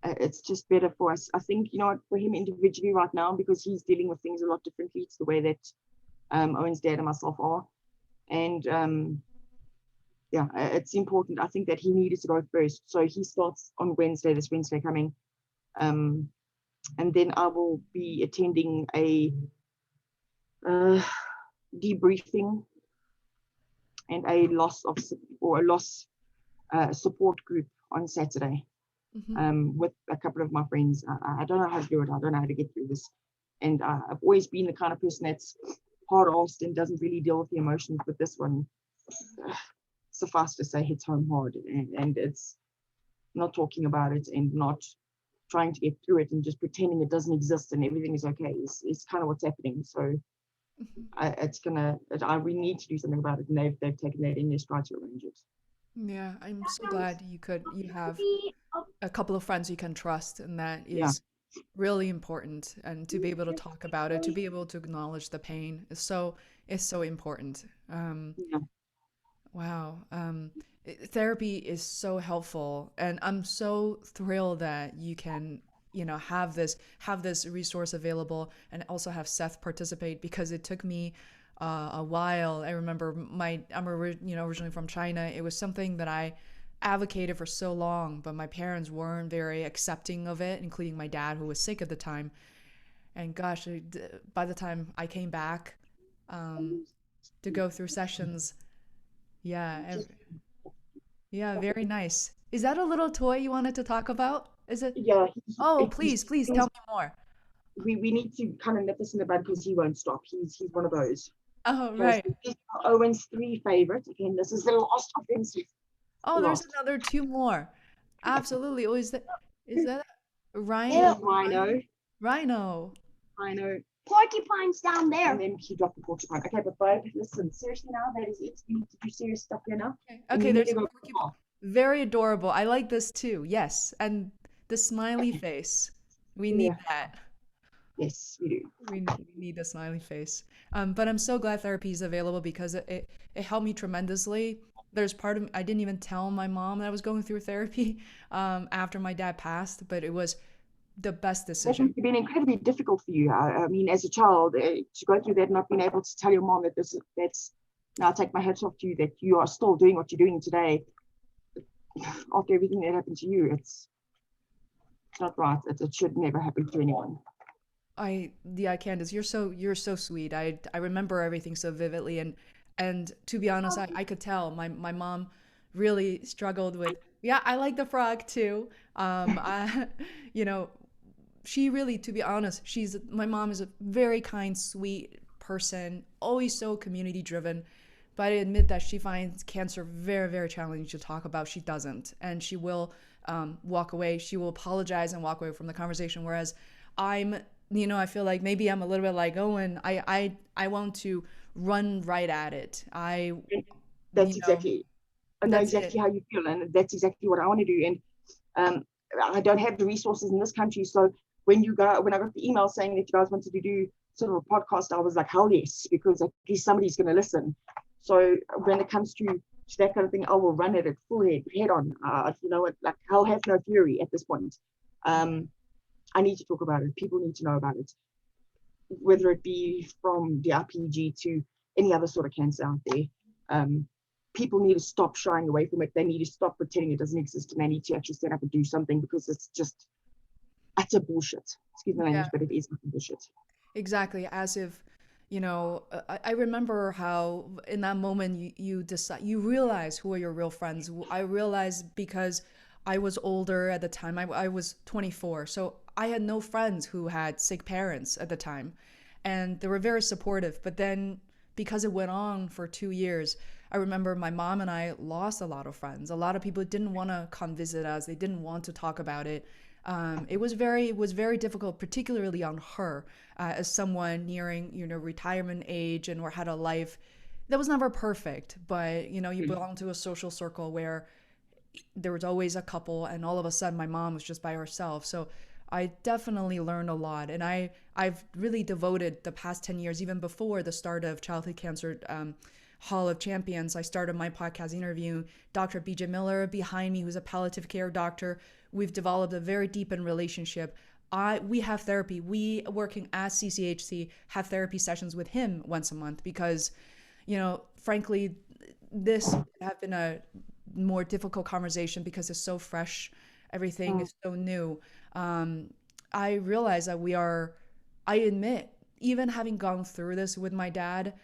It's just better for us. I think, you know what, for him individually right now, because he's dealing with things a lot differently. It's the way that Owen's dad and myself are. And yeah, it's important. I think that he needed to go first. So he starts on Wednesday, this Wednesday coming. And then I will be attending a debriefing and a loss support group on Saturday with a couple of my friends. I don't know how to do it. I don't know how to get through this. And I've always been the kind of person that's hard-arsed and doesn't really deal with the emotions. But this one, suffice to say, hits home hard. And it's not talking about it and not trying to get through it and just pretending it doesn't exist and everything is okay. It's kind of what's happening. So we need to do something about it, and they've taken that in their stride to arrange it. Yeah, I'm so glad you have a couple of friends you can trust, and that Yeah. is really important. And to be able to talk about it, to be able to acknowledge the pain is so important. Yeah. Wow. Therapy is so helpful, and I'm so thrilled that you can, have this resource available, and also have Seth participate, because it took me a while. I remember originally from China. It was something that I advocated for so long, but my parents weren't very accepting of it, including my dad, who was sick at the time. And gosh, by the time I came back, to go through sessions. Yeah, yeah, very nice. Is that a little toy you wanted to talk about? Is it? Yeah, Oh, please tell me more. we need to kind of nip this in the bud because he won't stop. He's one of those. Oh, Okay, right. so these are Owen's 3 favorites. Again, this is the last of them. Oh, there's Last. another two more. Absolutely. Oh, is that Yeah. Rhino? Rhino. Rhino. Rhino. Porcupine's down there. And then he dropped the porcupine. Okay, but Bob, listen, seriously now, that is it. You need to do serious stuff here now. Okay, And okay, you need there's to a go porcupine. off. Very adorable. I like this too. Yes. And the smiley face. We need Yeah. that. Yes, we do. We need the smiley face. But I'm so glad therapy is available because it helped me tremendously. There's part of I didn't even tell my mom that I was going through therapy after my dad passed, but it was the best That decision. must have been incredibly difficult for you. I mean, as a child, to go through that and not being able to tell your mom that that's, now I take my hats off to you, that you are still doing what you're doing today after everything that happened to you. It's not right. It should never happen to anyone. Yeah, Candice, you're so sweet. I remember everything so vividly, and to be honest, I could tell my mom really struggled with. Yeah, I like the frog too. You know, she really, to be honest, my mom is a very kind, sweet person, always so community driven. But I admit that she finds cancer very, very challenging to talk about. She doesn't, and she will walk away. She will apologize and walk away from the conversation. Whereas I feel like maybe I'm a little bit like Owen. I want to run right at it. That's exactly. I know exactly how you feel, and that's exactly what I want to do. And I don't have the resources in this country, so when I got the email saying that you guys wanted to do sort of a podcast, I was like, hell yes, because at least somebody's going to listen. So when it comes to that kind of thing, I will run it at full head on. You know what? Like, I'll have no fury at this point. I need to talk about it. People need to know about it, whether it be from DIPG to any other sort of cancer out there. People need to stop shying away from it. They need to stop pretending it doesn't exist, and they need to actually stand up and do something, because it's just utter bullshit. Excuse my language, but it is utter bullshit. Exactly, as if, I remember how in that moment you decide, you realize who are your real friends. I realized because I was older at the time. I was 24, so I had no friends who had sick parents at the time, and they were very supportive. But then, because it went on for 2 years, I remember my mom and I lost a lot of friends. A lot of people didn't want to come visit us. They didn't want to talk about it. It was very difficult, particularly on her, as someone nearing retirement age and or had a life that was never perfect. But you belong to a social circle where there was always a couple, and all of a sudden my mom was just by herself. So I definitely learned a lot, and I've really devoted the past 10 years, even before the start of Childhood Cancer Hall of Champions. I started my podcast interviewing Dr. BJ Miller behind me, who's a palliative care doctor. We've developed a very deepened relationship. We have therapy. We, working at CCHC, have therapy sessions with him once a month because, frankly, this would have been a more difficult conversation because it's so fresh. Everything is so new. I realize that I admit, even having gone through this with my dad,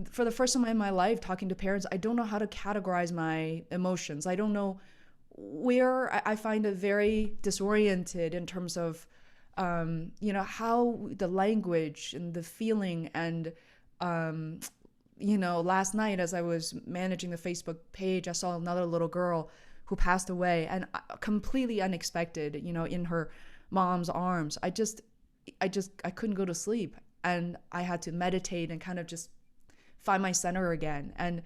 for the first time in my life, talking to parents, I don't know how to categorize my emotions. I don't know where. I find it very disoriented in terms of, how the language and the feeling. And, last night as I was managing the Facebook page, I saw another little girl who passed away, and completely unexpected, in her mom's arms. I couldn't go to sleep, and I had to meditate and kind of just find my center again. And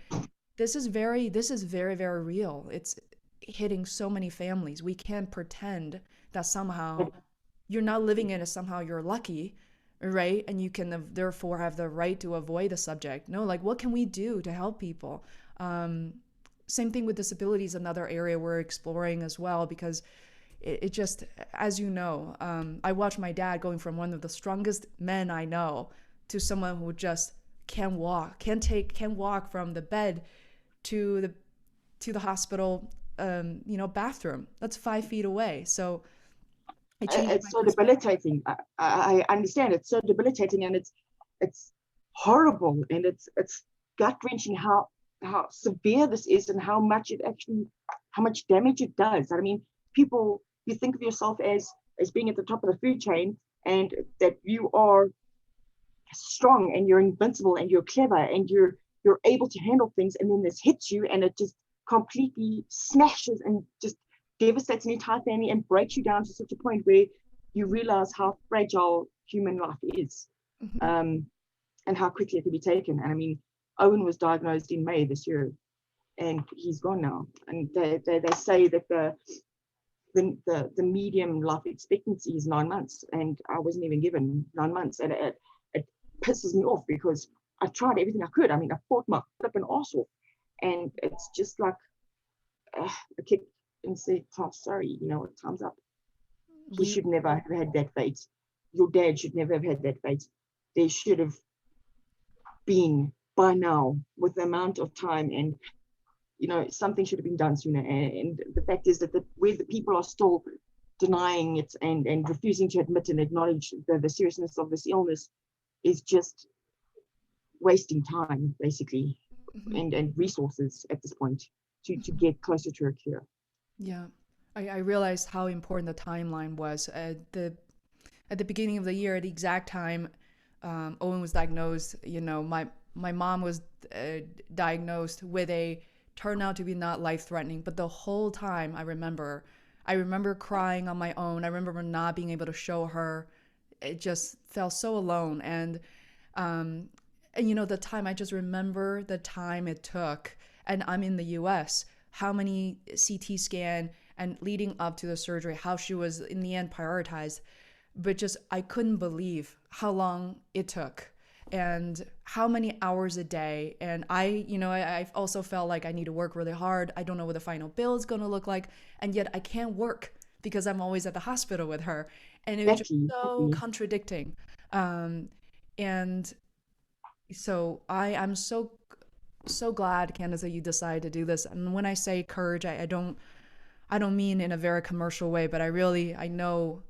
this is very, very real. It's hitting so many families. We can't pretend that somehow you're not living it as somehow you're lucky, right? And you can therefore have the right to avoid the subject. No, like, what can we do to help people? Same thing with disabilities, another area we're exploring as well, because it just, as you know, I watched my dad going from one of the strongest men I know to someone who just can't walk from the bed to the hospital, bathroom. That's 5 feet away. So it's so debilitating. I understand. It's so debilitating, and it's horrible, and it's gut wrenching how severe this is and how much damage it does. I mean, people, you think of yourself as being at the top of the food chain, and that you are strong and you're invincible and you're clever and you're able to handle things, and then this hits you and it just completely smashes and just devastates an entire family and breaks you down to such a point where you realize how fragile human life is. And how quickly it could be taken. And I mean, Owen was diagnosed in May this year, and he's gone now. And they say that the medium life expectancy is 9 months, and I wasn't even given 9 months, and it pisses me off because I tried everything I could. I mean, I fought my flipping arse off, and it's just like a kick and say, "Oh, sorry, you know, time's up." He should never have had that fate. Your dad should never have had that fate. There should have been by now, with the amount of time, and you know, something should have been done sooner. And the fact is that where the people are still denying it and refusing to admit and acknowledge the seriousness of this illness is just wasting time, basically, and resources at this point to get closer to a cure. Yeah, I realized how important the timeline was. At the beginning of the year, at the exact time Owen was diagnosed, you know, my mom was diagnosed with turned out to be not life-threatening, but the whole time I remember crying on my own. I remember not being able to show her. It just felt so alone. And you know, the time, I just remember the time it took, and I'm in the US, how many CT scan and leading up to the surgery, how she was in the end prioritized. But just, I couldn't believe how long it took and how many hours a day. And I also felt like I need to work really hard. I don't know what the final bill is going to look like. And yet I can't work because I'm always at the hospital with her. And it was just so contradicting. And so I'm so glad, Candice, that you decided to do this. And when I say courage, I don't mean in a very commercial way, but I know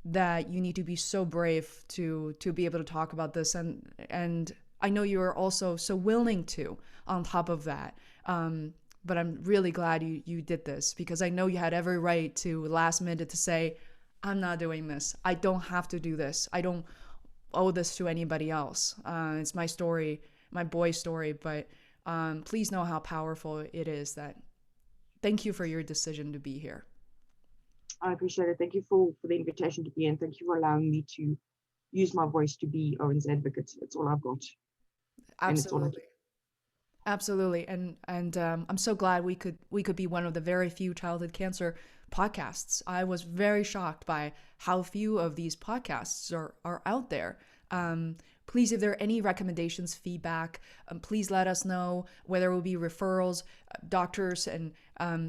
that you need to be so brave to be able to talk about this, and I know you are also so willing to on top of that, but I'm really glad you did this, because I know you had every right to last minute to say, I'm not doing this, I don't have to do this, I don't owe this to anybody else, it's my story, my boy's story. But please know how powerful it is. That thank you for your decision to be here. I appreciate it. Thank you for the invitation to be in. Thank you for allowing me to use my voice to be Owen's advocate. It's all I've got. Absolutely. Absolutely. And I'm so glad we could be one of the very few childhood cancer podcasts. I was very shocked by how few of these podcasts are out there. Please, if there are any recommendations, feedback, please let us know, whether it will be referrals, doctors, and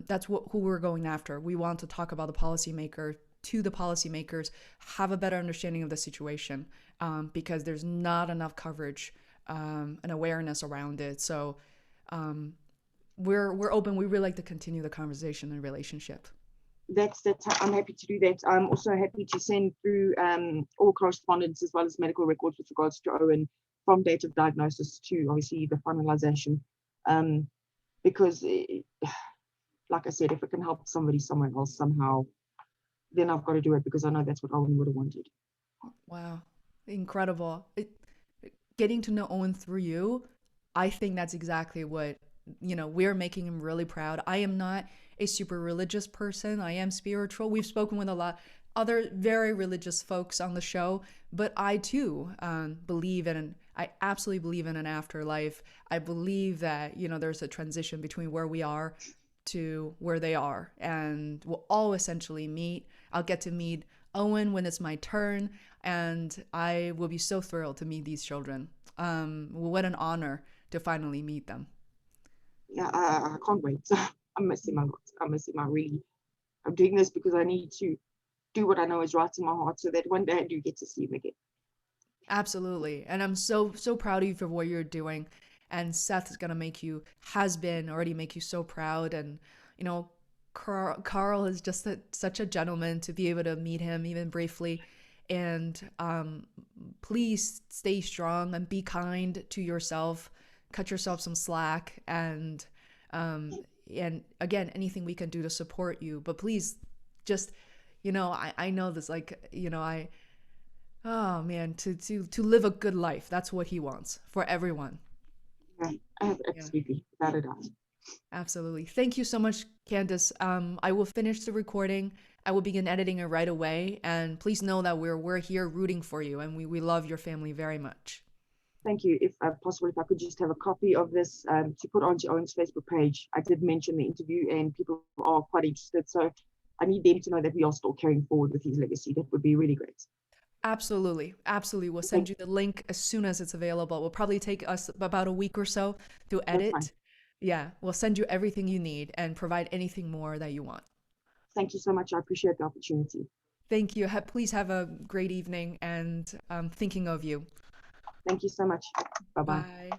that's who we're going after. We want to talk about the policymaker, to the policymakers, have a better understanding of the situation, because there's not enough coverage and awareness around it. So we're open. We really like to continue the conversation and relationship. That's I'm happy to do that. I'm also happy to send through all correspondence as well as medical records with regards to Owen, from date of diagnosis to obviously the finalization, because like I said, if it can help somebody somewhere else somehow, then I've got to do it, because I know that's what Owen would have wanted. Wow, incredible. Getting to know Owen through you, I think that's exactly what, we're making him really proud. I am not a super religious person. I am spiritual. We've spoken with a lot other very religious folks on the show, but I too I absolutely believe in an afterlife. I believe that, there's a transition between where we are to where they are, and we'll all essentially meet. I'll get to meet Owen when it's my turn, and I will be so thrilled to meet these children. What an honor to finally meet them. Yeah, I can't wait. I'm missing a lot. I'm doing this because I need to do what I know is right in my heart, so that one day I do get to see him again. Absolutely. And I'm so proud of you for what you're doing. And Seth is going to already make you so proud. And, Carl is just such a gentleman, to be able to meet him even briefly. And please stay strong and be kind to yourself. cut yourself some slack, um, and again, anything we can do to support you. But please, just, I know this, like, oh man, to live a good life. That's what he wants for everyone. Yeah, absolutely, without a doubt. Absolutely. Thank you so much, Candice. I will finish the recording. I will begin editing it right away. And please know that we're here rooting for you, and we love your family very much. Thank you. If possible, if I could just have a copy of this to put onto Owen's Facebook page. I did mention the interview, and people are quite interested. So I need them to know that we are still carrying forward with his legacy. That would be really great. Absolutely. Absolutely. We'll send you the link as soon as it's available. It will probably take us about a week or so to edit. Yeah, we'll send you everything you need and provide anything more that you want. Thank you so much. I appreciate the opportunity. Thank you. Please have a great evening, and thinking of you. Thank you so much. Bye-bye. Bye.